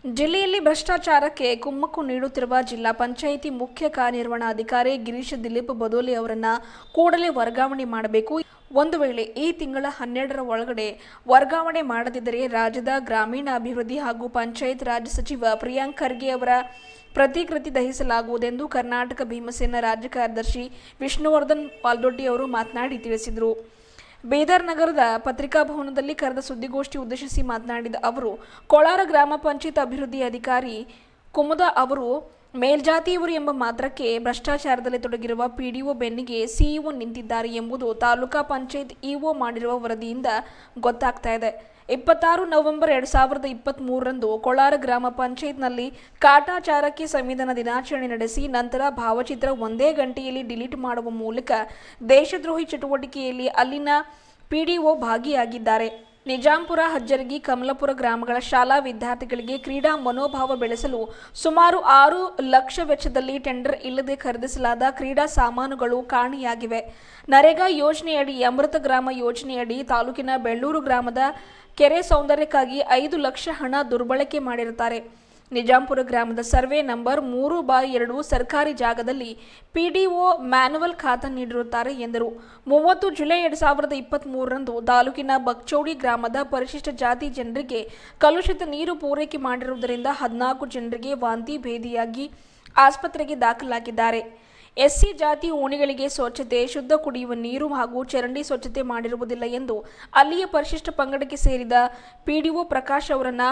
ಜಿಲ್ಲೆಯಲ್ಲಿ ಭ್ರಷ್ಟಾಚಾರಕ್ಕೆ ಕುಮ್ಮಕ್ಕು ನೀಡುತ್ತಿರುವ ಜಿಲ್ಲಾ ಪಂಚಾಯಿತಿ ಮುಖ್ಯ ಕಾರ್ಯನಿರ್ವಹಣಾಧಿಕಾರಿ ಗಿರೀಶ್ ದಿಲೀಪ್ ಬದೋಲಿ ಅವರನ್ನು ಕೂಡಲೇ ವರ್ಗಾವಣೆ ಮಾಡಬೇಕು. ಒಂದು ವೇಳೆ ಈ ತಿಂಗಳ 12ರ ಒಳಗಡೆ ವರ್ಗಾವಣೆ ಮಾಡದಿದ್ದರೆ ರಾಜ್ಯದ ಗ್ರಾಮೀಣಾಭಿವೃದ್ಧಿ ಹಾಗೂ ಪಂಚಾಯತ್ ರಾಜ್ ಸಚಿವ ಪ್ರಿಯಾಂಕ್ ಖರ್ಗೆ ಅವರ ಪ್ರತಿಕೃತಿ ದಹಿಸಲಾಗುವುದೆಂದು ಕರ್ನಾಟಕ ಭೀಮಸೇನಾ ರಾಜ್ಯ ಕಾರ್ಯದರ್ಶಿ ವಿಷ್ಣುವರ್ಧನ್ ಪಾಲ್ದೊಡ್ಡಿ ಅವರು ಮಾತನಾಡಿ ತಿಳಿಸಿದರು. ಬೀದರ್ ನಗರದ ಪತ್ರಿಕಾಭವನದಲ್ಲಿ ಕರೆದ ಸುದ್ದಿಗೋಷ್ಠಿ ಉದ್ದೇಶಿಸಿ ಮಾತನಾಡಿದ ಅವರು, ಕೋಲಾರ ಗ್ರಾಮ ಪಂಚಾಯತ್ ಅಭಿವೃದ್ಧಿ ಅಧಿಕಾರಿ ಕುಮುದ ಅವರು ಮೇಲ್ಜಾತಿಯವರು ಎಂಬ ಮಾತ್ರಕ್ಕೆ ಭ್ರಷ್ಟಾಚಾರದಲ್ಲಿ ತೊಡಗಿರುವ ಪಿಡಿಒ ಬೆನ್ನಿಗೆ ಸಿಇಒ ನಿಂತಿದ್ದಾರೆ ಎಂಬುದು ತಾಲೂಕಾ ಪಂಚಾಯತ್ ಇಒ ಮಾಡಿರುವ ವರದಿಯಿಂದ ಗೊತ್ತಾಗ್ತಾ ಇದೆ. 26 ನವೆಂಬರ್ 2023ರಂದು ಕೋಲಾರ ಗ್ರಾಮ ಪಂಚಾಯತ್ನಲ್ಲಿ ಕಾಟಾಚಾರಕ್ಕೆ ಸಂವಿಧಾನ ದಿನಾಚರಣೆ ನಡೆಸಿ ನಂತರ ಭಾವಚಿತ್ರ ಒಂದೇ ಗಂಟೆಯಲ್ಲಿ ಡಿಲೀಟ್ ಮಾಡುವ ಮೂಲಕ ದೇಶದ್ರೋಹಿ ಚಟುವಟಿಕೆಯಲ್ಲಿ ಅಲ್ಲಿನ ಪಿಡಿಒ ಭಾಗಿಯಾಗಿದ್ದಾರೆ. ನಿಜಾಂಪುರ, ಹಜ್ಜರಗಿ, ಕಮಲಾಪುರ ಗ್ರಾಮಗಳ ಶಾಲಾ ವಿದ್ಯಾರ್ಥಿಗಳಿಗೆ ಕ್ರೀಡಾ ಮನೋಭಾವ ಬೆಳೆಸಲು ಸುಮಾರು 6 ಲಕ್ಷ ವೆಚ್ಚದಲ್ಲಿ ಟೆಂಡರ್ ಇಲ್ಲದೆ ಖರೀದಿಸಲಾದ ಕ್ರೀಡಾ ಸಾಮಾನುಗಳು ಕಾಣೆಯಾಗಿವೆ. ನರೇಗಾ ಯೋಜನೆಯಡಿ ಅಮೃತ ಗ್ರಾಮ ಯೋಜನೆಯಡಿ ತಾಲೂಕಿನ ಬೆಳ್ಳೂರು ಗ್ರಾಮದ ಕೆರೆ ಸೌಂದರ್ಯಕ್ಕಾಗಿ 5 ಲಕ್ಷ ಹಣ ದುರ್ಬಳಕೆ ಮಾಡಿರುತ್ತಾರೆ. ನಿಜಾಂಪುರ ಗ್ರಾಮದ ಸರ್ವೆ ನಂಬರ್ 3/2 ಸರ್ಕಾರಿ ಜಾಗದಲ್ಲಿ ಪಿಡಿಒ ಮ್ಯಾನುವಲ್ ಖಾತಾ ನೀಡಿರುತ್ತಾರೆ ಎಂದರು. 30 ಜುಲೈ 2023ರಂದು ತಾಲೂಕಿನ ಬಕ್ಚೌಡಿ ಗ್ರಾಮದ ಪರಿಶಿಷ್ಟ ಜಾತಿ ಜನರಿಗೆ ಕಲುಷಿತ ನೀರು ಪೂರೈಕೆ ಮಾಡಿರುವುದರಿಂದ 14 ಜನರಿಗೆ ವಾಂತಿ ಭೇದಿಯಾಗಿ ಆಸ್ಪತ್ರೆಗೆ ದಾಖಲಾಗಿದ್ದಾರೆ. ಎಸ್ಸಿ ಜಾತಿ ಓಣಿಗಳಿಗೆ ಸ್ವಚ್ಛತೆ, ಶುದ್ಧ ಕುಡಿಯುವ ನೀರು ಹಾಗೂ ಚರಂಡಿ ಸ್ವಚ್ಛತೆ ಮಾಡಿರುವುದಿಲ್ಲ ಎಂದು ಅಲ್ಲಿಯ ಪರಿಶಿಷ್ಟ ಪಂಗಡಕ್ಕೆ ಸೇರಿದ ಪಿಡಿಒ ಪ್ರಕಾಶ್ ಅವರನ್ನ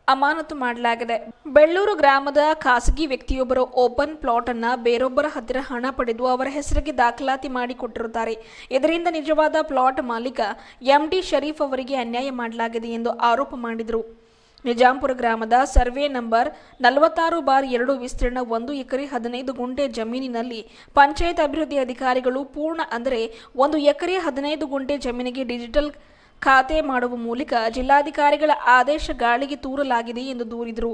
ಅಮಾನತು ಮಾಡಲಾಗಿದೆ. ಬೆಳ್ಳೂರು ಗ್ರಾಮದ ಖಾಸಗಿ ವ್ಯಕ್ತಿಯೊಬ್ಬರು ಓಪನ್ ಪ್ಲಾಟ್ ಅನ್ನ ಬೇರೊಬ್ಬರ ಹತ್ತಿರ ಹಣ ಪಡೆದು ಅವರ ಹೆಸರಿಗೆ ದಾಖಲಾತಿ ಮಾಡಿ ಕೊಟ್ಟಿರುತ್ತಾರೆ. ಇದರಿಂದ ನಿಜವಾದ ಪ್ಲಾಟ್ ಮಾಲೀಕ ಎಂಡಿ ಶರೀಫ್ ಅವರಿಗೆ ಅನ್ಯಾಯ ಮಾಡಲಾಗಿದೆ ಎಂದು ಆರೋಪ ಮಾಡಿದರು. ನಿಜಾಂಪುರ ಗ್ರಾಮದ ಸರ್ವೆ ನಂಬರ್ 46/2 ವಿಸ್ತೀರ್ಣ 1 ಎಕರೆ 15 ಗುಂಟೆ ಜಮೀನಿನಲ್ಲಿ ಪಂಚಾಯತ್ ಅಭಿವೃದ್ಧಿ ಅಧಿಕಾರಿಗಳು ಪೂರ್ಣ ಅಂದರೆ 1 ಎಕರೆ 15 ಗುಂಟೆ ಜಮೀನಿಗೆ ಡಿಜಿಟಲ್ ಖಾತೆ ಮಾಡುವ ಮೂಲಕ ಜಿಲ್ಲಾಧಿಕಾರಿಗಳ ಆದೇಶ ಗಾಳಿಗೆ ತೂರಲಾಗಿದೆ ಎಂದು ದೂರಿದರು.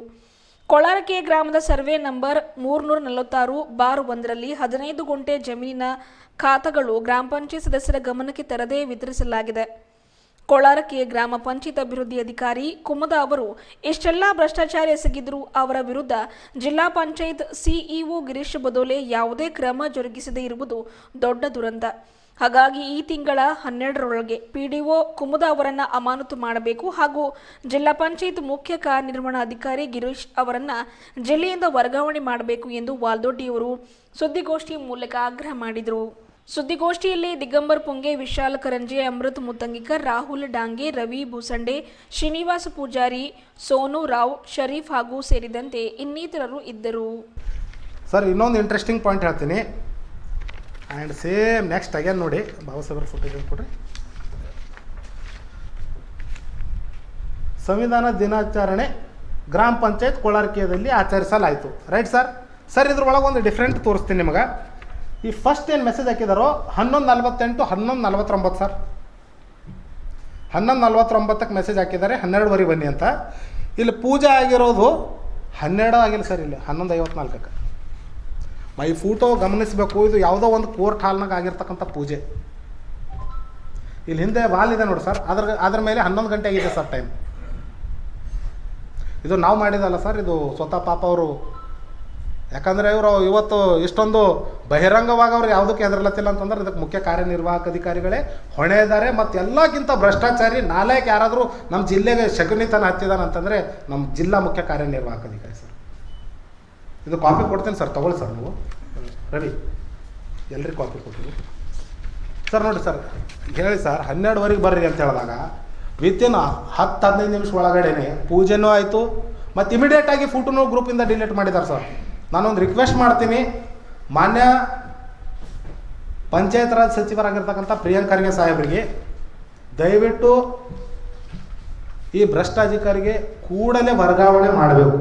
ಕೋಲಾರಕೆ ಗ್ರಾಮದ ಸರ್ವೆ ನಂಬರ್ 346/1ರಲ್ಲಿ 15 ಗುಂಟೆ ಜಮೀನಿನ ಖಾತಾಗಳು ಗ್ರಾಮ ಪಂಚಾಯತ್ ಸದಸ್ಯರ ಗಮನಕ್ಕೆ ತರದೇ ವಿತರಿಸಲಾಗಿದೆ. ಕೋಲಾರಕೆ ಗ್ರಾಮ ಪಂಚಾಯತ್ ಅಭಿವೃದ್ಧಿ ಅಧಿಕಾರಿ ಕುಮುದ ಅವರು ಇಷ್ಟೆಲ್ಲ ಭ್ರಷ್ಟಾಚಾರ ಎಸಗಿದ್ರು ಅವರ ವಿರುದ್ಧ ಜಿಲ್ಲಾ ಪಂಚಾಯತ್ ಸಿಇಒ ಗಿರೀಶ್ ಬದೋಲೆ ಯಾವುದೇ ಕ್ರಮ ಜರುಗಿಸದೇ ಇರುವುದು ದೊಡ್ಡ ದುರಂತ. ಹಾಗಾಗಿ ಈ ತಿಂಗಳ 12ರೊಳಗೆ ಪಿಡಿಒ ಕುಮುದ ಅವರನ್ನ ಅಮಾನತು ಮಾಡಬೇಕು ಹಾಗೂ ಜಿಲ್ಲಾ ಪಂಚಾಯತ್ ಮುಖ್ಯ ಕಾರ್ಯನಿರ್ವಹಣಾಧಿಕಾರಿ ಗಿರೀಶ್ ಅವರನ್ನ ಜಿಲ್ಲೆಯಿಂದ ವರ್ಗಾವಣೆ ಮಾಡಬೇಕು ಎಂದು ವಾಲ್ದೊಡ್ಡಿಯವರು ಸುದ್ದಿಗೋಷ್ಠಿ ಮೂಲಕ ಆಗ್ರಹ ಮಾಡಿದರು. ಸುದ್ದಿಗೋಷ್ಠಿಯಲ್ಲಿ ದಿಗಂಬರ್ ಪುಂಗೆ, ವಿಶಾಲ್ ಕರಂಜೆ, ಅಮೃತ್ ಮುತ್ತಂಗಿಕರ್, ರಾಹುಲ್ ಡಾಂಗೆ, ರವಿ ಬೂಸಂಡೆ, ಶ್ರೀನಿವಾಸ ಪೂಜಾರಿ, ಸೋನು ರಾವ್, ಶರೀಫ್ ಹಾಗೂ ಸೇರಿದಂತೆ ಇನ್ನಿತರರು ಇದ್ದರು. ಸರ್, ಇನ್ನೊಂದು ಇಂಟ್ರೆಸ್ಟಿಂಗ್ ಪಾಯಿಂಟ್ ಹೇಳ್ತೀನಿ. ಆ್ಯಂಡ್ ಸೇಮ್ ನೆಕ್ಸ್ಟ್ ಅಗೇನ್ ನೋಡಿ, ಬಾಬಾಸಾಹೇಬ್ರ ಫೋಟೋ ಕೊಡ್ರಿ. ಸಂವಿಧಾನ ದಿನಾಚರಣೆ ಗ್ರಾಮ ಪಂಚಾಯತ್ ಕೋಲಾರಕೆಯಲ್ಲಿ ಆಚರಿಸಲಾಯಿತು. Right sir? ಸರ್, ಇದ್ರೊಳಗೆ ಒಂದು ಡಿಫ್ರೆಂಟ್ ತೋರಿಸ್ತೀನಿ ನಿಮಗೆ. ಈ ಫಸ್ಟ್ ಏನು ಮೆಸೇಜ್ ಹಾಕಿದಾರೋ 11:48, 11:49 ಸರ್. 11:49ಕ್ಕೆ ಮೆಸೇಜ್ ಹಾಕಿದ್ದಾರೆ 12ವರೆಗೆ ಬನ್ನಿ ಅಂತ. ಇಲ್ಲಿ ಪೂಜೆ ಆಗಿರೋದು 12 ಆಗಿಲ್ಲ ಸರ್, ಇಲ್ಲಿ 11:54ಕ್ಕೆ. ಮೈ ಫೋಟೋ ಗಮನಿಸಬೇಕು. ಇದು ಯಾವುದೋ ಒಂದು ಕೋರ್ಟ್ ಹಾಲ್ನಾಗ ಆಗಿರ್ತಕ್ಕಂಥ ಪೂಜೆ. ಇಲ್ಲಿ ಹಿಂದೆ ವಾಲ್ ಇದೆ ನೋಡಿ ಸರ್, ಅದ್ರ ಮೇಲೆ 11 ಗಂಟೆ ಆಗಿದೆ ಸರ್ ಟೈಮ್. ಇದು ನಾವು ಮಾಡಿದಲ್ಲ ಸರ್, ಇದು ಸ್ವತಃ ಪಾಪ ಅವರು. ಯಾಕಂದರೆ ಇವರು ಇವತ್ತು ಇಷ್ಟೊಂದು ಬಹಿರಂಗವಾಗಿ ಅವ್ರು ಯಾವುದಕ್ಕೆ ಹೆದರ್ಲತ್ತಿಲ್ಲ ಅಂತಂದ್ರೆ ಇದಕ್ಕೆ ಮುಖ್ಯ ಕಾರ್ಯನಿರ್ವಾಹಕ ಅಧಿಕಾರಿಗಳೇ ಹೊಣೆ ಇದ್ದಾರೆ. ಮತ್ತು ಎಲ್ಲಕ್ಕಿಂತ ಭ್ರಷ್ಟಾಚಾರಿ ನಾಲ್ಕು ಯಾರಾದರೂ ನಮ್ಮ ಜಿಲ್ಲೆಗೆ ಶಗುನಿತನ ಹತ್ತಿದಾನೆ ಅಂತಂದರೆ ನಮ್ಮ ಜಿಲ್ಲಾ ಮುಖ್ಯ ಕಾರ್ಯನಿರ್ವಾಹಕ ಅಧಿಕಾರಿ ಸರ್. ಇದು ಕಾಪಿ ಕೊಡ್ತೀನಿ ಸರ್, ತಗೊಳ್ಳಿ ಸರ್ ನೀವು. ರವಿ, ಎಲ್ರಿಗೂ ಕಾಪಿ ಕೊಡ್ತೀವಿ ಸರ್. ನೋಡಿ ಸರ್, ಹೇಳಿ ಸರ್ 12ವರೆಗೆ ಬರ್ರಿ ಅಂತ ಹೇಳಿದಾಗ ವಿತಿನ್ 10-15 ನಿಮಿಷ ಒಳಗಡೆನೆ ಪೂಜೆನೂ ಆಯಿತು ಮತ್ತು ಇಮಿಡಿಯೇಟಾಗಿ ಫೋಟೋನೂ ಗ್ರೂಪಿಂದ ಡಿಲೀಟ್ ಮಾಡಿದ್ದಾರೆ ಸರ್. ನಾನೊಂದು ರಿಕ್ವೆಸ್ಟ್ ಮಾಡ್ತೀನಿ, ಮಾನ್ಯ ಪಂಚಾಯತ್ ರಾಜ್ ಸಚಿವರಾಗಿರ್ತಕ್ಕಂಥ ಪ್ರಿಯಾಂಕ್ ಖರ್ಗೆ ಸಾಹೇಬರಿಗೆ ದಯವಿಟ್ಟು ಈ ಭ್ರಷ್ಟಾಧಿಕಾರಿಗೆ ಕೂಡಲೇ ವರ್ಗಾವಣೆ ಮಾಡಬೇಕು.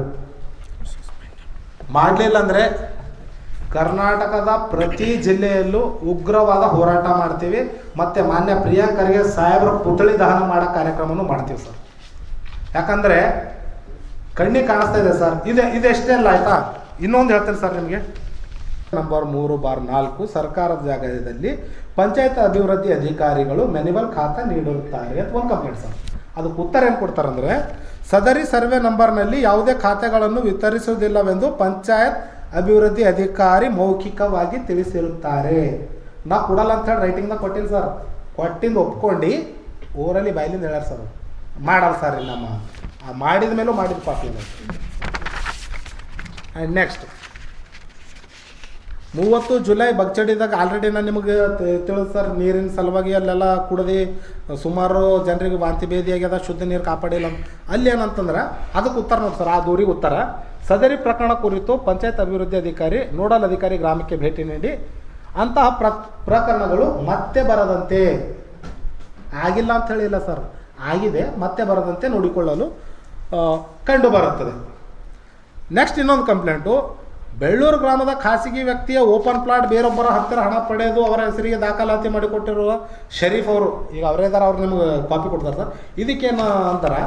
ಮಾಡಲಿಲ್ಲ ಅಂದರೆ ಕರ್ನಾಟಕದ ಪ್ರತಿ ಜಿಲ್ಲೆಯಲ್ಲೂ ಉಗ್ರವಾದ ಹೋರಾಟ ಮಾಡ್ತೀವಿ ಮತ್ತು ಮಾನ್ಯ ಪ್ರಿಯಾಂಕ್ ಖರ್ಗೆ ಸಾಹೇಬರ ಪುತ್ಥಳಿ ದಹನ ಮಾಡೋ ಕಾರ್ಯಕ್ರಮನೂ ಮಾಡ್ತೀವಿ ಸರ್. ಯಾಕಂದರೆ ಕಣ್ಣಿಗೆ ಕಾಣಿಸ್ತಾ ಇದೆ ಸರ್. ಇದೆಷ್ಟೇ ಅಲ್ಲ ಆಯಿತಾ. ಇನ್ನೊಂದು ಹೇಳ್ತೇನೆ ಸರ್ ನಿಮಗೆ. ನಂಬರ್ 3/4 ಸರ್ಕಾರದ ಜಾಗದಲ್ಲಿ ಪಂಚಾಯತ್ ಅಭಿವೃದ್ಧಿ ಅಧಿಕಾರಿಗಳು ಮ್ಯಾನ್ಯುವಲ್ ಖಾತಾ ನೀಡಿರುತ್ತಾರೆ ಅಂತ ಒಂದು ಕಂಪ್ಲೇಂಟ್ ಸರ್. ಅದಕ್ಕೆ ಉತ್ತರ ಏನು ಕೊಡ್ತಾರಂದರೆ, ಸದರಿ ಸರ್ವೆ ನಂಬರ್ನಲ್ಲಿ ಯಾವುದೇ ಖಾತೆಗಳನ್ನು ವಿತರಿಸುವುದಿಲ್ಲವೆಂದು ಪಂಚಾಯತ್ ಅಭಿವೃದ್ಧಿ ಅಧಿಕಾರಿ ಮೌಖಿಕವಾಗಿ ತಿಳಿಸಿರುತ್ತಾರೆ. ನಾ ಕೊಡಲ್ಲ ಅಂತ ಹೇಳಿ ರೈಟಿಂಗ್ದಾಗ ಕೊಟ್ಟಿಲ್ಲ ಸರ್, ಕೊಟ್ಟಿಂದ ಒಪ್ಕೊಂಡು ಊರಲ್ಲಿ ಬಾಯ್ಲಿಂದ ಹೇಳ್ಯಾರ ಸರ್, ಮಾಡಲ್ಲ ಸರ್ ನಮ್ಮ ಮಾಡಿದ ಮೇಲೂ ಮಾಡಿದ ಪಾಪಿ. ಆ್ಯಂಡ್ ನೆಕ್ಸ್ಟ್ 30 ಜುಲೈ ಬಗ್ಚಡಿದಾಗ ಆಲ್ರೆಡಿ ನಾನು ನಿಮಗೆ ತಿಳಿದು ಸರ್, ನೀರಿನ ಸಲುವಾಗಿ ಅಲ್ಲೆಲ್ಲ ಕುಡ್ದು ಸುಮಾರು ಜನರಿಗೆ ವಾಂತಿ ಭೇದಿ ಆಗ್ಯದ, ಶುದ್ಧ ನೀರು ಕಾಪಾಡಿಲ್ಲ. ಅಲ್ಲಿ ಏನಂತಂದ್ರೆ ಅದಕ್ಕೆ ಉತ್ತರ ನೋಡಿ ಸರ್, ಆ ದೂರಿಗೆ ಉತ್ತರ. ಸದರಿ ಪ್ರಕರಣ ಕುರಿತು ಪಂಚಾಯತ್ ಅಭಿವೃದ್ಧಿ ಅಧಿಕಾರಿ ನೋಡಲ್ ಅಧಿಕಾರಿ ಗ್ರಾಮಕ್ಕೆ ಭೇಟಿ ನೀಡಿ ಅಂತಹ ಪ್ರಕರಣಗಳು ಮತ್ತೆ ಬರದಂತೆ, ಆಗಿಲ್ಲ ಅಂತ ಹೇಳಿಲ್ಲ ಸರ್, ಆಗಿದೆ, ಮತ್ತೆ ಬರದಂತೆ ನೋಡಿಕೊಳ್ಳಲು ಕಂಡು ಬರುತ್ತದೆ. ನೆಕ್ಸ್ಟ್ ಇನ್ನೊಂದು ಕಂಪ್ಲೇಂಟು, ಬೆಳ್ಳೂರು ಗ್ರಾಮದ ಖಾಸಗಿ ವ್ಯಕ್ತಿಯ ಓಪನ್ ಪ್ಲಾಟ್ ಬೇರೊಬ್ಬರ ಹತ್ತಿರ ಹಣ ಪಡೆದು ಅವರ ಹೆಸರಿಗೆ ದಾಖಲಾತಿ ಮಾಡಿಕೊಟ್ಟಿರುವ ಶರೀಫ್ ಅವರು, ಈಗ ಅವರೇ ಇದ್ದಾರೆ, ಅವ್ರು ನಿಮ್ಗೆ ಕಾಪಿ ಕೊಡ್ತಾರೆ ಸರ್. ಇದಕ್ಕೇನು ಅಂತಾರೆ,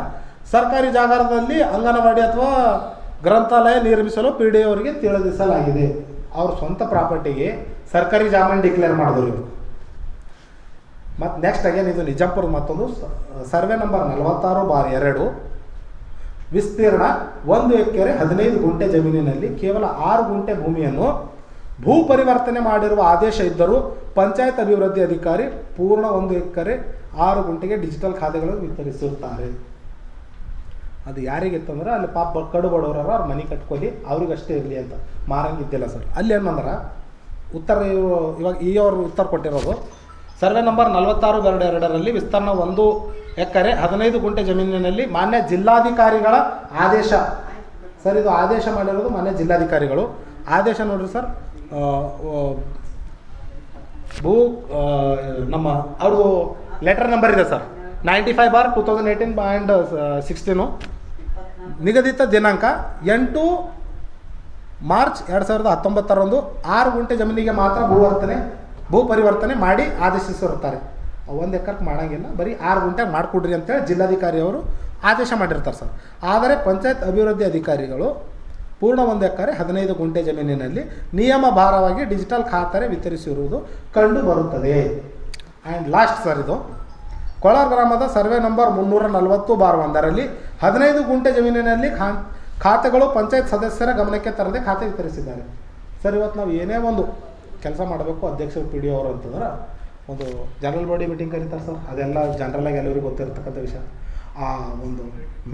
ಸರ್ಕಾರಿ ಜಾಗದಲ್ಲಿ ಅಂಗನವಾಡಿ ಅಥವಾ ಗ್ರಂಥಾಲಯ ನಿರ್ಮಿಸಲು PDO ಅವರಿಗೆ ತಿಳಿಸಲಾಗಿದೆ. ಅವ್ರ ಸ್ವಂತ ಪ್ರಾಪರ್ಟಿಗೆ ಸರ್ಕಾರಿ ಜಾಮೀನು ಡಿಕ್ಲೇರ್ ಮಾಡಿದ್ರು ಇವರು. ಮತ್ತು ನೆಕ್ಸ್ಟ್ ಅಗೇನ್ ಇದು ನಿಜಾಂಪುರದ ಮತ್ತೊಂದು ಸರ್ವೆ ನಂಬರ್ 46/2, ವಿಸ್ತೀರ್ಣ 1 ಎಕರೆ 15 ಗುಂಟೆ ಜಮೀನಿನಲ್ಲಿ ಕೇವಲ 6 ಗುಂಟೆ ಭೂಮಿಯನ್ನು ಭೂ ಪರಿವರ್ತನೆ ಮಾಡಿರುವ ಆದೇಶ ಇದ್ದರೂ ಪಂಚಾಯತ್ ಅಭಿವೃದ್ಧಿ ಅಧಿಕಾರಿ ಪೂರ್ಣ 1 ಎಕರೆ 6 ಗುಂಟೆಗೆ ಡಿಜಿಟಲ್ ಖಾತೆಗಳನ್ನು ವಿತರಿಸುತ್ತಾರೆ. ಅದು ಯಾರಿಗಿತ್ತಂದ್ರೆ ಅಲ್ಲಿ ಪಾಪ ಕಡು ಬಡವರ ಅವ್ರ ಮನೆ ಕಟ್ಕೊಳ್ಳಿ, ಅವ್ರಿಗಷ್ಟೇ ಇರಲಿ ಅಂತ ಮಾರಂಗಿದ್ದಿಲ್ಲ ಸರ್. ಅಲ್ಲಿ ಏನಂದ್ರೆ ಉತ್ತರ ಇವಾಗ ಅವ್ರು ಉತ್ತರ ಕೊಟ್ಟಿರೋದು ಸರ್ವೆ ನಂಬರ್ 46/2ರಲ್ಲಿ ವಿಸ್ತೀರ್ಣ 1 ಎಕರೆ 15 ಗುಂಟೆ ಜಮೀನಿನಲ್ಲಿ ಮಾನ್ಯ ಜಿಲ್ಲಾಧಿಕಾರಿಗಳ ಆದೇಶ ಸರ್, ಇದು ಆದೇಶ ಮಾಡಿರೋದು ಮಾನ್ಯ ಜಿಲ್ಲಾಧಿಕಾರಿಗಳು. ಆದೇಶ ನೋಡ್ರಿ ಸರ್, ನಮ್ಮ ಅವ್ರದ್ದು ಲೆಟರ್ ನಂಬರ್ ಇದೆ ಸರ್, 95/2018 and 16. ನಿಗದಿತ ದಿನಾಂಕ 8 ಮಾರ್ಚ್ 2019 6 ಗುಂಟೆ ಜಮೀನಿಗೆ ಮಾತ್ರ ಭೂ ಪರಿವರ್ತನೆ ಮಾಡಿ ಆದೇಶಿಸಿರುತ್ತಾರೆ. 1 ಎಕರೆಗೆ ಮಾಡೋಂಗಿಲ್ಲ, ಬರೀ 6 ಗುಂಟೆಗೆ ಮಾಡಿಕೊಡ್ರಿ ಅಂತೇಳಿ ಜಿಲ್ಲಾಧಿಕಾರಿ ಅವರು ಆದೇಶ ಮಾಡಿರ್ತಾರೆ ಸರ್. ಆದರೆ ಪಂಚಾಯತ್ ಅಭಿವೃದ್ಧಿ ಅಧಿಕಾರಿಗಳು ಪೂರ್ಣ 1 ಎಕರೆ 15 ಗುಂಟೆ ಜಮೀನಿನಲ್ಲಿ ನಿಯಮ ಭಾರವಾಗಿ ಡಿಜಿಟಲ್ ಖಾತೆ ವಿತರಿಸಿರುವುದು ಕಂಡು ಬರುತ್ತದೆ. ಆ್ಯಂಡ್ ಲಾಸ್ಟ್ ಸರ್, ಇದು ಕೊಳಾರ ಗ್ರಾಮದ ಸರ್ವೆ ನಂಬರ್ 340/1ರಲ್ಲಿ 15 ಗುಂಟೆ ಜಮೀನಿನಲ್ಲಿ ಖಾತೆಗಳು ಪಂಚಾಯತ್ ಸದಸ್ಯರ ಗಮನಕ್ಕೆ ತರದೆ ಖಾತೆ ವಿತರಿಸಿದ್ದಾರೆ. ಸರ್, ಇವತ್ತು ನಾವು ಏನೇ ಒಂದು ಕೆಲಸ ಮಾಡಬೇಕು, ಅಧ್ಯಕ್ಷರು PDO ಅವರು ಅಂತಂದ್ರೆ ಒಂದು ಜನರಲ್ ಬಾಡಿ ಮೀಟಿಂಗ್ ಕರೀತಾರೆ ಸರ್, ಅದೆಲ್ಲ ಜನರಲಾಗಿ ಎಲ್ಲರಿಗೂ ಗೊತ್ತಿರ್ತಕ್ಕಂಥ ವಿಷಯ. ಆ ಒಂದು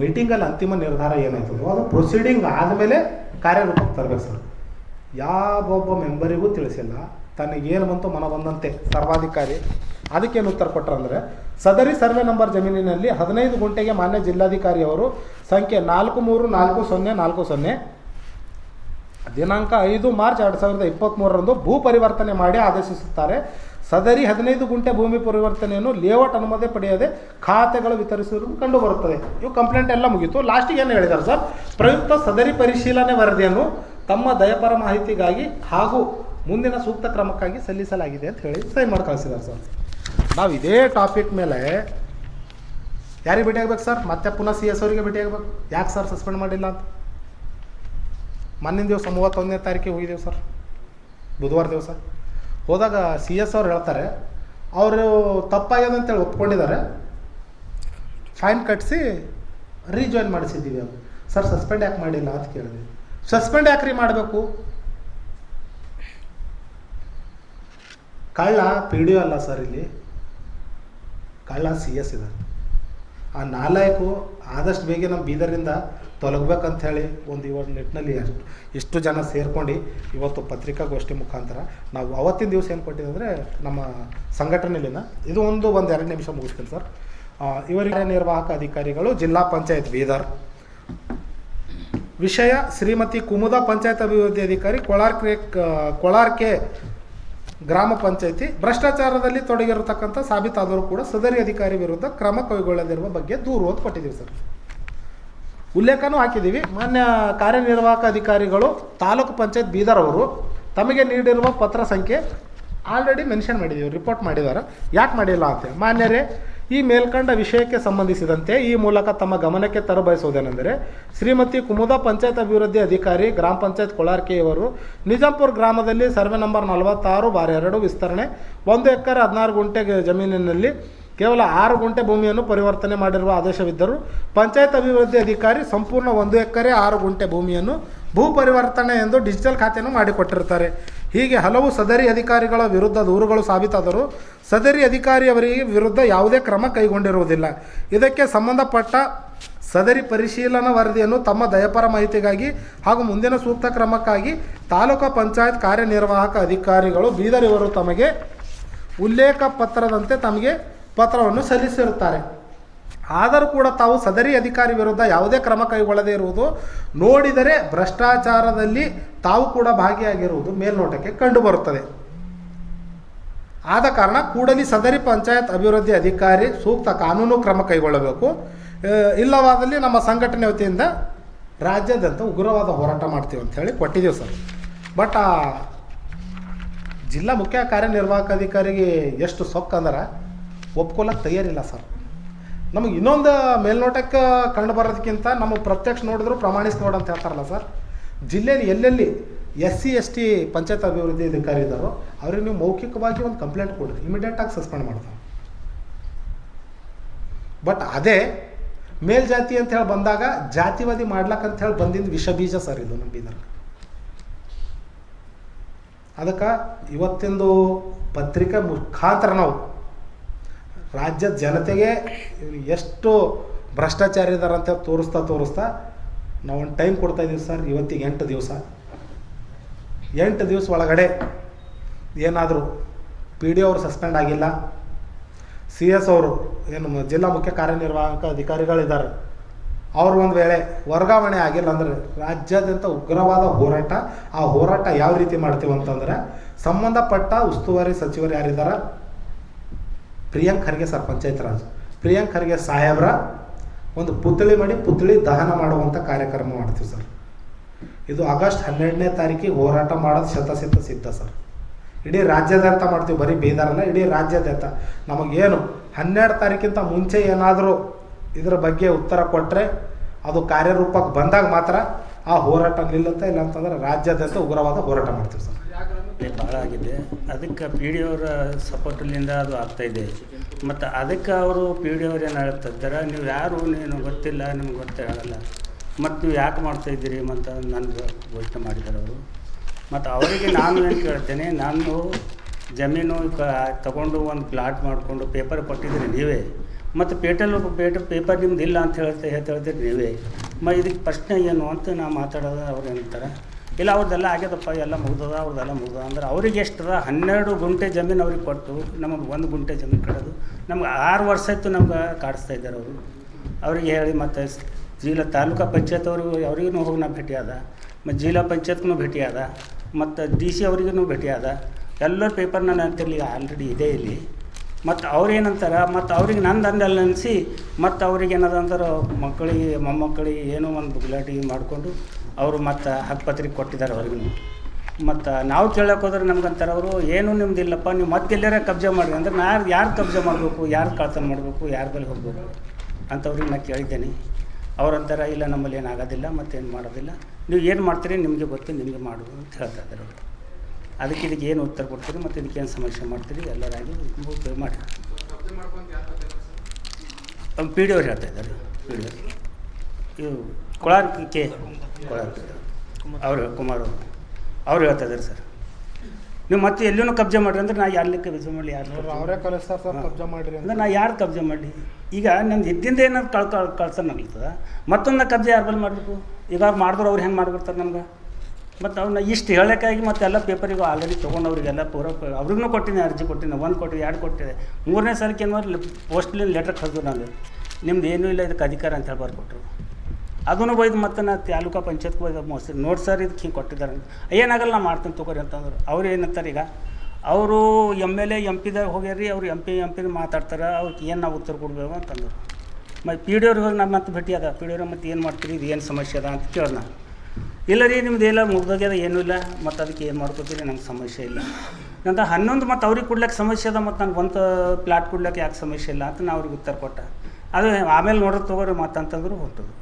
ಮೀಟಿಂಗಲ್ಲಿ ಅಂತಿಮ ನಿರ್ಧಾರ ಏನಾಯ್ತದೋ ಅದು ಪ್ರೊಸೀಡಿಂಗ್ ಆದಮೇಲೆ ಕಾರ್ಯರೂಪಕ್ಕೆ ತರಬೇಕು ಸರ್. ಯಾವೊಬ್ಬ ಮೆಂಬರಿಗೂ ತಿಳಿಸಿಲ್ಲ, ತನಗೇನು ಬಂತು ಮನ ಬಂದಂತೆ ಸರ್ವಾಧಿಕಾರಿ. ಅದಕ್ಕೇನು ಉತ್ತರ ಕೊಟ್ಟರಂದರೆ, ಸದರಿ ಸರ್ವೆ ನಂಬರ್ ಜಮೀನಿನಲ್ಲಿ 15 ಗುಂಟೆಗೆ ಮಾನ್ಯ ಜಿಲ್ಲಾಧಿಕಾರಿಯವರು ಸಂಖ್ಯೆ 434040 ದಿನಾಂಕ 5 ಮಾರ್ಚ್ 2023ರಂದು ಭೂ ಪರಿವರ್ತನೆ ಮಾಡಿ ಆದೇಶಿಸುತ್ತಾರೆ. ಸದರಿ 15 ಗುಂಟೆ ಭೂಮಿ ಪರಿವರ್ತನೆಯನ್ನು ಲೇಔಟ್ ಅನುಮತಿ ಪಡೆಯದೆ ಖಾತೆಗಳು ವಿತರಿಸುವುದು ಕಂಡುಬರುತ್ತದೆ. ಇವು ಕಂಪ್ಲೇಂಟ್ ಎಲ್ಲ ಮುಗೀತು. ಲಾಸ್ಟಿಗೆ ಏನು ಹೇಳಿದ್ದಾರೆ ಸರ್, ಪ್ರಯುಕ್ತ ಸದರಿ ಪರಿಶೀಲನೆ ವರದಿಯನ್ನು ತಮ್ಮ ದಯಪರ ಮಾಹಿತಿಗಾಗಿ ಹಾಗೂ ಮುಂದಿನ ಸೂಕ್ತ ಕ್ರಮಕ್ಕಾಗಿ ಸಲ್ಲಿಸಲಾಗಿದೆ ಅಂತ ಹೇಳಿ ಸೈನ್ ಮಾಡಿ ಕಳಿಸಿದ್ದಾರೆ ಸರ್. ನಾವು ಇದೇ ಟಾಪಿಕ್ ಮೇಲೆ ಯಾರಿಗೆ ಭೇಟಿ ಆಗ್ಬೇಕು ಸರ್? ಮತ್ತೆ ಪುನಃ CS ಅವರಿಗೆ ಭೇಟಿ ಆಗ್ಬೇಕು. ಯಾಕೆ ಸರ್ ಸಸ್ಪೆಂಡ್ ಮಾಡಿಲ್ಲ ಅಂತ? ಮೊನ್ನಿನ ದಿವಸ 31ನೇ ತಾರೀಕಿಗೆ ಹೋಗಿದ್ದೇವೆ ಸರ್, ಬುಧವಾರ ದಿವಸ ಹೋದಾಗ CS ಅವ್ರು ಹೇಳ್ತಾರೆ, ಅವರು ತಪ್ಪಾಗ್ಯದ ಅಂತೇಳಿ ಒಪ್ಕೊಂಡಿದ್ದಾರೆ, ಫೈನ್ ಕಟ್ಟಿಸಿ ರೀಜಾಯಿನ್ ಮಾಡಿಸಿದ್ದೀವಿ ಅದು. ಸರ್, ಸಸ್ಪೆಂಡ್ ಯಾಕೆ ಮಾಡಿಲ್ಲ ಅಂತ ಕೇಳಿದೆ. ಸಸ್ಪೆಂಡ್ ಯಾಕೆ ರೀ ಮಾಡಬೇಕು? ಕಳ್ಳ PDO ಅಲ್ಲ ಸರ್, ಇಲ್ಲಿ ಕಳ್ಳ CS ಇದ್ದಾರೆ. ಆ ನಾಲಾಯಕು ಆದಷ್ಟು ಬೇಗ ನಮ್ಮ ಬೀದರಿಂದ ತೊಲಗಬೇಕಂತ ಹೇಳಿ ಒಂದು ನಿಟ್ಟಿನಲ್ಲಿ ಎಷ್ಟು ಜನ ಸೇರ್ಕೊಂಡು ಇವತ್ತು ಪತ್ರಿಕಾಗೋಷ್ಠಿ ಮುಖಾಂತರ ನಾವು ಅವತ್ತಿನ ದಿವಸ ಏನು ಕೊಟ್ಟಿದ್ದೆ ಅಂದರೆ, ನಮ್ಮ ಸಂಘಟನೆಯಲ್ಲಿನ ಇದು ಒಂದು 2 ನಿಮಿಷ ಮುಗಿಸ್ತೀನಿ ಸರ್. ಇವರಿಗೆ ನಿರ್ವಾಹಕ ಅಧಿಕಾರಿಗಳು ಜಿಲ್ಲಾ ಪಂಚಾಯತ್ ಬೀದರ್. ವಿಷಯ ಶ್ರೀಮತಿ ಕುಮುದಾ ಪಂಚಾಯತ್ ಅಭಿವೃದ್ಧಿ ಅಧಿಕಾರಿ ಕೊಳಾರ್ಕೆ ಗ್ರಾಮ ಪಂಚಾಯತಿ ಭ್ರಷ್ಟಾಚಾರದಲ್ಲಿ ತೊಡಗಿರತಕ್ಕಂಥ ಸಾಬೀತಾದರೂ ಕೂಡ ಸದರಿ ಅಧಿಕಾರಿ ವಿರುದ್ಧ ಕ್ರಮ ಕೈಗೊಳ್ಳದಿರುವ ಬಗ್ಗೆ ದೂರು ಅಂತ ಕೊಟ್ಟಿದ್ದೀವಿ ಸರ್. ಉಲ್ಲೇಖನೂ ಹಾಕಿದ್ದೀವಿ. ಮಾನ್ಯ ಕಾರ್ಯನಿರ್ವಾಹಕ ಅಧಿಕಾರಿಗಳು ತಾಲೂಕು ಪಂಚಾಯತ್ ಬೀದರ್ ಅವರು ತಮಗೆ ನೀಡಿರುವ ಪತ್ರ ಸಂಖ್ಯೆ ಆಲ್ರೆಡಿ ಮೆನ್ಷನ್ ಮಾಡಿದ್ದೀವಿ, ರಿಪೋರ್ಟ್ ಮಾಡಿದ್ದಾರೆ. ಯಾಕೆ ಮಾಡಿಲ್ಲ ಅಂತ, ಮಾನ್ಯರೇ, ಈ ಮೇಲ್ಕಂಡ ವಿಷಯಕ್ಕೆ ಸಂಬಂಧಿಸಿದಂತೆ ಈ ಮೂಲಕ ತಮ್ಮ ಗಮನಕ್ಕೆ ತರಬಯಸುವುದೇನೆಂದರೆ, ಶ್ರೀಮತಿ ಕುಮುದಾ ಪಂಚಾಯತ್ ಅಭಿವೃದ್ಧಿ ಅಧಿಕಾರಿ ಗ್ರಾಮ ಪಂಚಾಯತ್ ಕೊಳಾರ್ಕೆಯವರು ನಿಜಾಂಪುರ ಗ್ರಾಮದಲ್ಲಿ ಸರ್ವೆ ನಂಬರ್ 46/2 ವಿಸ್ತರಣೆ 1 ಎಕರೆ 16 ಗುಂಟೆ ಜಮೀನಿನಲ್ಲಿ ಕೇವಲ 6 ಗುಂಟೆ ಭೂಮಿಯನ್ನು ಪರಿವರ್ತನೆ ಮಾಡಿರುವ ಆದೇಶವಿದ್ದರೂ ಪಂಚಾಯತ್ ಅಭಿವೃದ್ಧಿ ಅಧಿಕಾರಿ ಸಂಪೂರ್ಣ 1 ಎಕರೆ 6 ಗುಂಟೆ ಭೂಮಿಯನ್ನು ಭೂ ಪರಿವರ್ತನೆ ಎಂದು ಡಿಜಿಟಲ್ ಖಾತೆಯನ್ನು ಮಾಡಿಕೊಟ್ಟಿರ್ತಾರೆ. ಹೀಗೆ ಹಲವು ಸದರಿ ಅಧಿಕಾರಿಗಳ ವಿರುದ್ಧ ದೂರುಗಳು ಸಾಬೀತಾದರೂ ಸದರಿ ಅಧಿಕಾರಿಯವರಿಗೆ ವಿರುದ್ಧ ಯಾವುದೇ ಕ್ರಮ ಕೈಗೊಂಡಿರುವುದಿಲ್ಲ. ಇದಕ್ಕೆ ಸಂಬಂಧಪಟ್ಟ ಸದರಿ ಪರಿಶೀಲನಾ ವರದಿಯನ್ನು ತಮ್ಮ ದಯಪರ ಮಾಹಿತಿಗಾಗಿ ಹಾಗೂ ಮುಂದಿನ ಸೂಕ್ತ ಕ್ರಮಕ್ಕಾಗಿ ತಾಲೂಕು ಪಂಚಾಯತ್ ಕಾರ್ಯನಿರ್ವಾಹಕ ಅಧಿಕಾರಿಗಳು ಬೀದರ್ ಇವರು ತಮಗೆ ಉಲ್ಲೇಖ ಪತ್ರದಂತೆ ತಮಗೆ ಪತ್ರವನ್ನು ಸಲ್ಲಿಸಿರುತ್ತಾರೆ. ಆದರೂ ಕೂಡ ತಾವು ಸದರಿ ಅಧಿಕಾರಿ ವಿರುದ್ಧ ಯಾವುದೇ ಕ್ರಮ ಕೈಗೊಳ್ಳದೇ ಇರುವುದು ನೋಡಿದರೆ ಭ್ರಷ್ಟಾಚಾರದಲ್ಲಿ ತಾವು ಕೂಡ ಭಾಗಿಯಾಗಿರುವುದು ಮೇಲ್ನೋಟಕ್ಕೆ ಕಂಡುಬರುತ್ತದೆ. ಆದ ಕಾರಣ ಕೂಡಲೇ ಸದರಿ ಪಂಚಾಯತ್ ಅಭಿವೃದ್ಧಿ ಅಧಿಕಾರಿ ಸೂಕ್ತ ಕಾನೂನು ಕ್ರಮ ಕೈಗೊಳ್ಳಬೇಕು. ಇಲ್ಲವಾದಲ್ಲಿ ನಮ್ಮ ಸಂಘಟನೆ ವತಿಯಿಂದ ರಾಜ್ಯಾದ್ಯಂತ ಉಗ್ರವಾದ ಹೋರಾಟ ಮಾಡ್ತೀವಿ ಅಂತ ಹೇಳಿ ಕೊಟ್ಟಿದ್ದೀವಿ ಸರ್. ಬಟ್ ಜಿಲ್ಲಾ ಮುಖ್ಯ ಕಾರ್ಯನಿರ್ವಾಹಕ ಅಧಿಕಾರಿಗೆ ಎಷ್ಟು ಸೊಕ್ಕಂದ್ರೆ ಒಪ್ಕೊಳ್ಳೋಕೆ ತಯಾರಿಲ್ಲ ಸರ್. ನಮಗೆ ಇನ್ನೊಂದು ಮೇಲ್ನೋಟಕ್ಕೆ ಕಂಡು ಬರೋದಕ್ಕಿಂತ ನಮ್ಮ ಪ್ರತ್ಯಕ್ಷ ನೋಡಿದ್ರು ಪ್ರಮಾಣಿಸಿ ನೋಡು ಅಂತ ಹೇಳ್ತಾರಲ್ಲ ಸರ್. ಜಿಲ್ಲೆಯಲ್ಲಿ ಎಲ್ಲೆಲ್ಲಿ SC/ST ಪಂಚಾಯತ್ ಅಭಿವೃದ್ಧಿ ಅಧಿಕಾರಿ ಇದ್ದಾರೋ ಅವ್ರಿಗೆ ನೀವು ಮೌಖಿಕವಾಗಿ ಒಂದು ಕಂಪ್ಲೇಂಟ್ ಕೊಡ್ರಿ, ಇಮಿಡಿಯೇಟಾಗಿ ಸಸ್ಪೆಂಡ್ ಮಾಡ್ತಾರೆ. ಬಟ್ ಅದೇ ಮೇಲ್ಜಾತಿ ಅಂತ ಹೇಳಿ ಬಂದಾಗ ಜಾತಿವಾದಿ ಮಾಡ್ಲಕ್ಕಂತ ಹೇಳಿ ಬಂದಿದ್ದು ವಿಷ ಬೀಜ ಸರ್ ಇದು ನಮ್ಮ ಬೀದರ್. ಅದಕ್ಕೆ ಇವತ್ತಿಂದು ಪತ್ರಿಕೆ ಮುಖಾಂತರ ನಾವು ರಾಜ್ಯದ ಜನತೆಗೆ ಎಷ್ಟು ಭ್ರಷ್ಟಾಚಾರ ಇದ್ದಾರೆ ಅಂತ ತೋರಿಸ್ತಾ ನಾವು ಒಂದು ಟೈಮ್ ಕೊಡ್ತಾಯಿದ್ದೀವಿ ಸರ್. ಇವತ್ತಿಗೆ 8 ದಿವಸ 8 ದಿವಸ ಒಳಗಡೆ ಏನಾದರೂ PD ಅವರು ಸಸ್ಪೆಂಡ್ ಆಗಿಲ್ಲ, CS ಅವರು ಏನು ಜಿಲ್ಲಾ ಮುಖ್ಯ ಕಾರ್ಯನಿರ್ವಾಹಕ ಅಧಿಕಾರಿಗಳಿದ್ದಾರೆ ಅವರು ಒಂದು ವೇಳೆ ವರ್ಗಾವಣೆ ಆಗಿಲ್ಲ ಅಂದರೆ ರಾಜ್ಯಾದ್ಯಂತ ಉಗ್ರವಾದ ಹೋರಾಟ. ಆ ಹೋರಾಟ ಯಾವ ರೀತಿ ಮಾಡ್ತೀವಿ ಅಂತಂದರೆ ಸಂಬಂಧಪಟ್ಟ ಉಸ್ತುವಾರಿ ಸಚಿವರು ಯಾರಿದ್ದಾರೆ ಪ್ರಿಯಾಂಕ್ ಖರ್ಗೆ ಸರ್, ಪಂಚಾಯತ್ ರಾಜ್ ಪ್ರಿಯಾಂಕ್ ಖರ್ಗೆ ಸಾಹೇಬ್ರ ಒಂದು ಪುತ್ಥಳಿ ಮಾಡಿ ಪುತ್ಥಳಿ ದಹನ ಮಾಡುವಂಥ ಕಾರ್ಯಕ್ರಮ ಮಾಡ್ತೀವಿ ಸರ್. ಇದು ಆಗಸ್ಟ್ 12ನೇ ತಾರೀಕಿಗೆ ಹೋರಾಟ ಮಾಡೋದು ಶತಸಿದ್ಧ ಸಿದ್ಧ ಸರ್. ಇಡೀ ರಾಜ್ಯಾದ್ಯಂತ ಮಾಡ್ತೀವಿ, ಬರೀ ಬೀದರಲ್ಲ, ಇಡೀ ರಾಜ್ಯಾದ್ಯಂತ. ನಮಗೇನು 12 ತಾರೀಕಿಂತ ಮುಂಚೆ ಏನಾದರೂ ಇದರ ಬಗ್ಗೆ ಉತ್ತರ ಕೊಟ್ಟರೆ ಅದು ಕಾರ್ಯರೂಪಕ್ಕೆ ಬಂದಾಗ ಮಾತ್ರ ಆ ಹೋರಾಟ ನಿಲ್ಲುತ್ತೆ. ಇಲ್ಲ ಅಂತಂದ್ರೆ ರಾಜ್ಯಾದ್ಯಂತ ಉಗ್ರವಾದ ಹೋರಾಟ ಮಾಡ್ತೀವಿ ಸರ್. ಭಾಳ ಆಗಿದೆ. ಅದಕ್ಕೆ PD ಅವರ ಸಪೋರ್ಟಲ್ಲಿಂದ ಅದು ಆಗ್ತಾಯಿದೆ. ಮತ್ತು ಅದಕ್ಕೆ ಅವರು PD ಅವ್ರು ಏನು ಹೇಳ್ತಿದ್ದಾರೆ, ನೀವು ಯಾರು ನೀನು ಗೊತ್ತಿಲ್ಲ, ನಿಮ್ಗೆ ಗೊತ್ತಾಗಲ್ಲ, ಮತ್ತು ನೀವು ಯಾಕೆ ಮಾಡ್ತಾಯಿದ್ದೀರಿ ಅಂತ ನನಗೆ ಘೋಷಣೆ ಮಾಡಿದ್ದಾರೆ ಅವರು. ಮತ್ತು ಅವರಿಗೆ ನಾನು ಏನು ಕೇಳ್ತೇನೆ, ನಾನು ಜಮೀನು ತಗೊಂಡು ಒಂದು ಪ್ಲಾಟ್ ಮಾಡಿಕೊಂಡು ಪೇಪರ್ ಕೊಟ್ಟಿದ್ದೀರಿ ನೀವೇ, ಮತ್ತು ಪೇಪರ್ ನಿಮ್ದು ಇಲ್ಲ ಅಂತ ಹೇಳ್ತೀರಿ ನೀವೇ. ಇದಕ್ಕೆ ಪ್ರಶ್ನೆ ಏನು ಅಂತ ನಾ ಮಾತಾಡೋದು. ಅವ್ರು ಏನಂತಾರೆ, ಇಲ್ಲ ಅವ್ರದ್ದೆಲ್ಲ ಆಗ್ಯದಪ್ಪ, ಎಲ್ಲ ಮುಗ್ದದ, ಅವ್ರದ್ದೆಲ್ಲ ಮುಗ್ದದ ಅಂದ್ರೆ ಅವ್ರಿಗೆ ಎಷ್ಟದ 12 ಗುಂಟೆ ಜಮೀನು ಅವ್ರಿಗೆ ಕೊಟ್ಟು ನಮಗೆ 1 ಗುಂಟೆ ಜಮೀನು ಕಡೋದು. ನಮ್ಗೆ 6 ವರ್ಷ ಆಯಿತು ನಮ್ಗೆ ಕಾಡಿಸ್ತಾ ಇದ್ದಾರೆ ಅವರು. ಅವ್ರಿಗೆ ಹೇಳಿ ಮತ್ತು ಜಿಲ್ಲಾ ತಾಲೂಕಾ ಪಂಚಾಯತ್ ಅವ್ರಿಗೂ ಹೋಗಿ ನಾ ಭೇಟಿಯಾದ, ಮತ್ತು ಜಿಲ್ಲಾ ಪಂಚಾಯತ್ಗೂ ಭೇಟಿಯಾದ, ಮತ್ತು DC ಅವ್ರಿಗೂ ಭೇಟಿಯಾದ. ಎಲ್ಲರ ಪೇಪರ್ ನಾನು ಅಂತಿರಲಿ ಆಲ್ರೆಡಿ ಇದೆ ಇಲ್ಲಿ. ಮತ್ತು ಅವ್ರೇನಂತಾರೆ, ಮತ್ತು ಅವ್ರಿಗೆ ನಂದು ಅಂದಲ್ಲ ಅನಿಸಿ, ಮತ್ತು ಅವ್ರಿಗೆ ಏನದ ಅಂದ್ರೆ ಮಕ್ಕಳಿಗೆ ಮೊಮ್ಮಕ್ಕಳಿಗೆ ಏನೋ ಒಂದು ಗುಲಾಟಿ ಮಾಡಿಕೊಂಡು ಅವರು ಮತ್ತು ಹಕ್ಕುಪತ್ರಿಕೆ ಕೊಟ್ಟಿದ್ದಾರೆ ಅವ್ರಿಗೂ. ಮತ್ತು ನಾವು ಕೇಳಕ್ಕೆ ಹೋದ್ರೆ ನಮ್ಗಂತಾರೆ ಅವರು, ಏನು ನಿಮ್ದಿಲ್ಲಪ್ಪ, ನೀವು ಮತ್ತೆ ಎಲ್ಲಾರ ಕಬ್ಜಾ ಮಾಡಿರಿ ಅಂದ್ರೆ ಯಾರು ಕಬ್ಜಾ ಮಾಡಬೇಕು, ಯಾರು ಕಳ್ತನ ಮಾಡಬೇಕು, ಯಾರ ಬಳಿ ಹೋಗಬೇಕು ಅಂಥವ್ರಿಗೆ ನಾನು ಕೇಳಿದ್ದೇನೆ. ಅವ್ರಂತಾರೆ, ಇಲ್ಲ ನಮ್ಮಲ್ಲಿ ಏನಾಗೋದಿಲ್ಲ, ಮತ್ತೇನು ಮಾಡೋದಿಲ್ಲ, ನೀವು ಏನು ಮಾಡ್ತೀರಿ ನಿಮಗೆ ಗೊತ್ತು, ನಿಮಗೆ ಮಾಡೋದು ಅಂತ ಹೇಳ್ತಾ ಇದ್ದಾರೆ ಅವರು. ಇದಕ್ಕೆ ಏನು ಉತ್ತರ ಕೊಡ್ತೀರಿ ಮತ್ತು ಇದಕ್ಕೇನು ಸಮಸ್ಯೆ ಮಾಡ್ತೀರಿ ಎಲ್ಲರಾಗಿ ಮಾಡಿ PD ಅವ್ರು ಹೇಳ್ತಾ ಇದ್ದಾರೆ. PD ಇವು ಕೊಳಾರ್ ಅವರು ಕುಮಾರ್ ಅವ್ರು ಹೇಳ್ತಾ ಇದ್ದಾರೆ ಸರ್, ನೀವು ಮತ್ತೆ ಎಲ್ಲೂ ಕಬ್ಜಾ ಮಾಡಿರಿ ಅಂದ್ರೆ ನಾ ಯಾರಲ್ಲಿ ಕಬ್ಜಾ ಮಾಡಲಿ, ಅವರೇ ಕಲಿಸ್ತಾರೆ ಸರ್ ಕಬ್ಜಾ ಮಾಡಿರಿ ಅಂದ್ರೆ ನಾ ಯಾರು ಕಬ್ಜಾ ಮಾಡಲಿ? ಈಗ ನಂದು ಇದ್ದಿಂದ ಏನಾದ್ರು ಕಳ್ಸನ್ ಆಗ್ತದೆ, ಮತ್ತೊಂದು ಕಬ್ಜಾ ಯಾರು ಬಲ್ಲಿ ಮಾಡಬೇಕು? ಈಗ ಅವ್ರು ಮಾಡಿದ್ರು ಅವ್ರು ಹೆಂಗೆ ಮಾಡಿಬಿಡ್ತಾರೆ ನಮ್ಗೆ? ಮತ್ತು ಅವ್ರನ್ನ ಇಷ್ಟು ಹೇಳೋಕ್ಕಾಗಿ ಮತ್ತೆಲ್ಲ ಪೇಪರಿಗೆ ಆಲ್ರೆಡಿ ತೊಗೊಂಡವ್ರಿಗೆಲ್ಲ ಅವ್ರಿಗೂ ಕೊಟ್ಟಿನಿ, ಅರ್ಜಿ ಕೊಟ್ಟಿನಿ, 1 ಕೊಟ್ಟು 2 ಕೊಟ್ಟಿದೆ. 3ನೇ ಸಲಕ್ಕೆ ಏನು ಮಾಡಿ ಪೋಸ್ಟ್ಲಿಂದ ಲೆಟ್ರ್ ಕಳೆದು ನಾನು ನಿಮ್ದು ಏನೂ ಇಲ್ಲ ಇದಕ್ಕೆ ಅಧಿಕಾರ ಅಂತ ಹೇಳಿ ಬರ್ಕೊಟ್ರು. ಅದನ್ನು ಒಯ್ದು ಮತ್ತು ನಾ ತಾಲೂಕಾ ಪಂಚಾಯತ್ಗೆ ಹೋಯ್ದು ಮೋಸ್ಟ್ಲಿ ನೋಡಿ ಸರ್ ಇದಕ್ಕೆ ಹಿಂಗೆ ಕೊಟ್ಟಿದ್ದಾರೆ, ಏನಾಗಲ್ಲ ನಾ ಮಾಡ್ತೀನಿ ತೊಗೊರಿ ಅಂತಂದ್ರು. ಅವ್ರು ಏನಂತಾರೆ, ಈಗ ಅವರು MLA MP ದಾಗ ಹೋಗ್ಯಾರಿ, ಅವ್ರು MP ಮಾತಾಡ್ತಾರೆ, ಅವ್ರಿಗೆ ಏನು ನಾವು ಉತ್ತರ ಕೊಡಬೇಕು ಅಂತಂದ್ರು. ಮತ್ತು PD ಅವ್ರಿಗೆ ಹೋಗಿ ನಮ್ಮ ಮತ್ತೆ ಭೇಟಿ ಅದ. PD ಅವ್ರಿಗೆ ಮತ್ತು ಏನು ಮಾಡ್ತೀರಿ, ಇದು ಏನು ಸಮಸ್ಯೆ ಅದ ಅಂತ ಕೇಳಿದ ನಾನು. ಇಲ್ಲ ರೀ ನಿಮ್ದು ಎಲ್ಲ ಮುಗ್ದೋಗ್ಯದ, ಏನೂ ಇಲ್ಲ, ಮತ್ತು ಅದಕ್ಕೆ ಏನು ಮಾಡ್ಕೋತೀರಿ, ನಮ್ಗೆ ಸಮಸ್ಯೆ ಇಲ್ಲ ನಂತ 11 ಮತ್ತು ಅವ್ರಿಗೆ ಕೊಡ್ಲಿಕ್ಕೆ ಸಮಸ್ಯೆ ಅದ, ಮತ್ತು ನನಗೆ ಒಂದು ಪ್ಲಾಟ್ ಕೊಡ್ಲಿಕ್ಕೆ ಯಾಕೆ ಸಮಸ್ಯೆ ಇಲ್ಲ ಅಂತ ನಾ ಅವ್ರಿಗೆ ಉತ್ತರ ಕೊಟ್ಟ. ಅದು ಆಮೇಲೆ ನೋಡೋದು ತೊಗೋರಿ ಮತ್ತಂತಂದ್ರು ಹೊಂಟದು.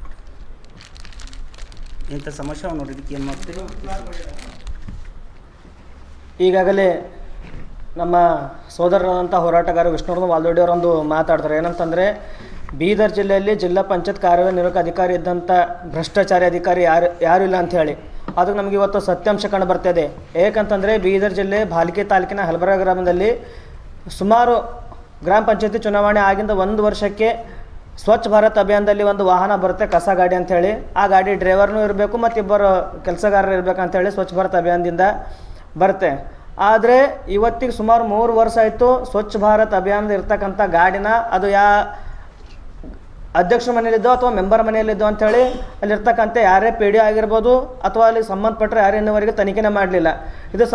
ಇಂಥ ಸಮಸ್ಯೆ ಅವ್ನು ನೋಡಿದ್ದಕ್ಕೆ ಏನು ಮಾಡ್ತೀರಿ? ಈಗಾಗಲೇ ನಮ್ಮ ಸೋದರರಾದಂಥ ಹೋರಾಟಗಾರ ವಿಷ್ಣುವರ್ಧನ್ ವಾಲ್ದೊಡ್ಡಿಯವರೊಂದು ಮಾತಾಡ್ತಾರೆ. ಏನಂತಂದರೆ, ಬೀದರ್ ಜಿಲ್ಲೆಯಲ್ಲಿ ಜಿಲ್ಲಾ ಪಂಚಾಯತ್ ಕಾರ್ಯನಿರ್ವಾಹಕ ಅಧಿಕಾರಿ ಇದ್ದಂಥ ಭ್ರಷ್ಟಾಚಾರಿ ಅಧಿಕಾರಿ ಯಾರೂ ಇಲ್ಲ ಅಂಥೇಳಿ ಅದು ನಮಗೆ ಇವತ್ತು ಸತ್ಯಾಂಶ ಕಂಡು ಬರ್ತಾಯಿದೆ. ಏಕಂತಂದರೆ ಬೀದರ್ ಜಿಲ್ಲೆ ಭಾಲ್ಕಿ ತಾಲೂಕಿನ ಹಲಬರ ಗ್ರಾಮದಲ್ಲಿ ಸುಮಾರು ಗ್ರಾಮ ಪಂಚಾಯತಿ ಚುನಾವಣೆ ಆಗಿಂದ 1 ವರ್ಷಕ್ಕೆ ಸ್ವಚ್ಛ ಭಾರತ್ ಅಭಿಯಾನದಲ್ಲಿ ಒಂದು ವಾಹನ ಬರುತ್ತೆ, ಕಸ ಗಾಡಿ ಅಂಥೇಳಿ. ಆ ಗಾಡಿ ಡ್ರೈವರ್ನೂ ಇರಬೇಕು ಮತ್ತು ಇಬ್ಬರು ಕೆಲಸಗಾರರು ಇರಬೇಕಂತೇಳಿ ಸ್ವಚ್ಛ ಭಾರತ್ ಅಭಿಯಾನದಿಂದ ಬರುತ್ತೆ. ಆದರೆ ಇವತ್ತಿಗೆ ಸುಮಾರು 3 ವರ್ಷ ಆಯಿತು ಸ್ವಚ್ಛ ಭಾರತ್ ಅಭಿಯಾನದ ಇರ್ತಕ್ಕಂಥ ಗಾಡಿನ ಅದು ಅಧ್ಯಕ್ಷರ ಮನೆಯಲ್ಲಿದ್ದೋ ಅಥವಾ ಮೆಂಬರ್ ಮನೆಯಲ್ಲಿದ್ದೋ ಅಂಥೇಳಿ ಅಲ್ಲಿರ್ತಕ್ಕಂಥ ಯಾರೇ ಪಿ ಡಿ ಆಗಿರ್ಬೋದು ಅಥವಾ ಅಲ್ಲಿ ಸಂಬಂಧಪಟ್ಟರೆ ಯಾರು ಇನ್ನುವರೆಗೆ ತನಿಖೆನೇ ಮಾಡಲಿಲ್ಲ. ಇದು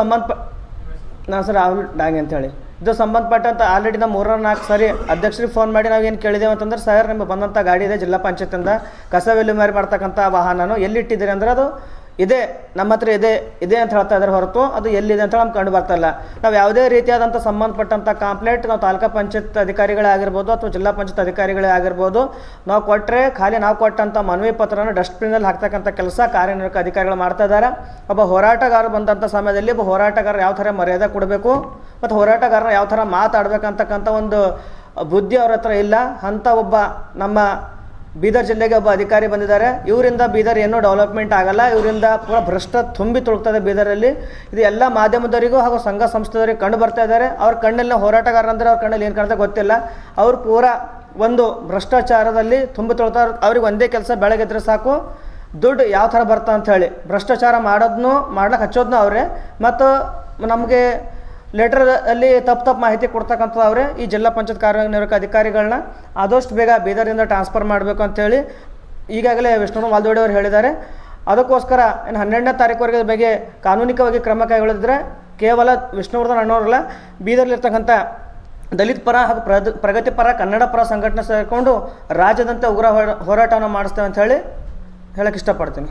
ನಾನು ಸರ್ ರಾಹುಲ್ ಡಾಂಗೆ ಅಂಥೇಳಿ ಇದು ಸಂಬಂಧಪಟ್ಟಂಥ ಆಲ್ರೆಡಿ ನಾವು 3-4 ಸಾರಿ ಅಧ್ಯಕ್ಷರಿಗೆ ಫೋನ್ ಮಾಡಿ ನಾವು ಏನು ಕೇಳಿದ್ದೇವೆ ಅಂತಂದ್ರೆ, ಸರ್ ನಿಮಗೆ ಬಂದಂಥ ಗಾಡಿ ಇದೆ ಜಿಲ್ಲಾ ಪಂಚಾಯತಿಂದ ಕಸ ವಿಲೇವಾರಿ ಮಾಡ್ತಕ್ಕಂಥ ವಾಹನನು ಎಲ್ಲಿಟ್ಟಿದ್ದೀರಿ ಅಂದರೆ ಅದು ಇದೆ ನಮ್ಮ ಹತ್ರ ಇದೆ ಅಂತ ಹೇಳ್ತಾ ಇದ್ದಾರೆ ಹೊರತು ಅದು ಎಲ್ಲಿದೆ ಅಂತ ನಮ್ಗೆ ಕಂಡು ಬರ್ತಾ ಇಲ್ಲ. ನಾವು ಯಾವುದೇ ರೀತಿಯಾದಂಥ ಸಂಬಂಧಪಟ್ಟಂಥ ಕಂಪ್ಲೇಂಟ್ ನಾವು ತಾಲೂಕಾ ಪಂಚಾಯತ್ ಅಧಿಕಾರಿಗಳೇ ಆಗಿರ್ಬೋದು ಅಥವಾ ಜಿಲ್ಲಾ ಪಂಚಾಯತ್ ಅಧಿಕಾರಿಗಳೇ ಆಗಿರ್ಬೋದು ನಾವು ಕೊಟ್ಟರೆ ಖಾಲಿ ನಾವು ಕೊಟ್ಟಂಥ ಮನವಿ ಪತ್ರನ ಡಸ್ಟ್ಬಿನಲ್ಲಿ ಹಾಕ್ತಕ್ಕಂಥ ಕೆಲಸ ಕಾರ್ಯನಿರ್ವಾಹಕ ಅಧಿಕಾರಿಗಳು ಮಾಡ್ತಾ ಇದ್ದಾರೆ. ಒಬ್ಬ ಹೋರಾಟಗಾರ ಬಂದಂಥ ಸಮಯದಲ್ಲಿ ಒಬ್ಬ ಹೋರಾಟಗಾರ ಯಾವ ಥರ ಮರ್ಯಾದೆ ಕೊಡಬೇಕು ಮತ್ತು ಹೋರಾಟಗಾರನ ಯಾವ ಥರ ಮಾತಾಡಬೇಕಂತಕ್ಕಂಥ ಒಂದು ಬುದ್ಧಿ ಅವ್ರ ಹತ್ರ ಇಲ್ಲ. ಅಂಥ ಒಬ್ಬ ನಮ್ಮ ಬೀದರ್ ಜಿಲ್ಲೆಗೆ ಒಬ್ಬ ಅಧಿಕಾರಿ ಬಂದಿದ್ದಾರೆ. ಇವರಿಂದ ಬೀದರ್ ಏನೂ ಡೆವಲಪ್ಮೆಂಟ್ ಆಗಲ್ಲ, ಇವರಿಂದ ಪೂರ ಭ್ರಷ್ಟ ತುಂಬಿ ತುಳುಕ್ತದೆ ಬೀದರಲ್ಲಿ. ಇದು ಎಲ್ಲ ಮಾಧ್ಯಮದವರಿಗೂ ಹಾಗೂ ಸಂಘ ಸಂಸ್ಥೆದವರಿಗೆ ಕಂಡು ಬರ್ತಾ ಇದ್ದಾರೆ. ಅವ್ರ ಕಣ್ಣಲ್ಲಿ ಹೋರಾಟಗಾರ ಅಂದರೆ ಅವ್ರ ಕಣ್ಣಲ್ಲಿ ಏನು ಕಾಣ್ತಾ ಗೊತ್ತಿಲ್ಲ. ಅವ್ರು ಪೂರ ಒಂದು ಭ್ರಷ್ಟಾಚಾರದಲ್ಲಿ ತುಂಬಿ ತುಳ್ತಾರೆ. ಅವ್ರಿಗೆ ಒಂದೇ ಕೆಲಸ ಬೆಳಗ್ಗೆದ್ರೆ ಸಾಕು, ದುಡ್ಡು ಯಾವ ಥರ ಬರ್ತಾ ಅಂಥೇಳಿ ಭ್ರಷ್ಟಾಚಾರ ಮಾಡೋದನ್ನು ಮಾಡ್ಲಿಕ್ಕೆ ಹಚ್ಚೋದನ್ನು ಅವರೇ ಮತ್ತು ನಮಗೆ ಲೆಟರ್ ಅಲ್ಲಿ ತಪ್ಪು ಮಾಹಿತಿ ಕೊಡ್ತಕ್ಕಂಥದ್ದು ಅವರೇ. ಈ ಜಿಲ್ಲಾ ಪಂಚಾಯತ್ ಕಾರ್ಯನಿರ್ವಾಹಕ ಅಧಿಕಾರಿಗಳನ್ನ ಆದಷ್ಟು ಬೇಗ ಬೀದರಿಂದ ಟ್ರಾನ್ಸ್ಫರ್ ಮಾಡಬೇಕು ಅಂತೇಳಿ ಈಗಾಗಲೇ ವಿಷ್ಣುವರ್ಧನ್ ವಾಲ್ದೊಡ್ಡಿ ಅವರು ಹೇಳಿದ್ದಾರೆ. ಅದಕ್ಕೋಸ್ಕರ ಇನ್ನು 12ನೇ ತಾರೀಕುವರೆಗೆ ಬಗ್ಗೆ ಕಾನೂನಿಕವಾಗಿ ಕ್ರಮ ಕೈಗೊಳ್ಳಿದ್ರೆ ಕೇವಲ ವಿಷ್ಣುವರ್ಧನ್ ಅಣ್ಣವ್ರಲ್ಲ, ಬೀದರ್ಲಿರ್ತಕ್ಕಂಥ ದಲಿತ ಪರ ಹಾಗೂ ಪ್ರಗತಿಪರ ಕನ್ನಡ ಪರ ಸಂಘಟನೆ ಸೇರಿಕೊಂಡು ರಾಜ್ಯದಂತೆ ಉಗ್ರ ಹೋರಾಟವನ್ನು ಮಾಡಿಸ್ತೇವೆ ಅಂತ ಹೇಳಕ್ಕೆ ಇಷ್ಟಪಡ್ತೀನಿ.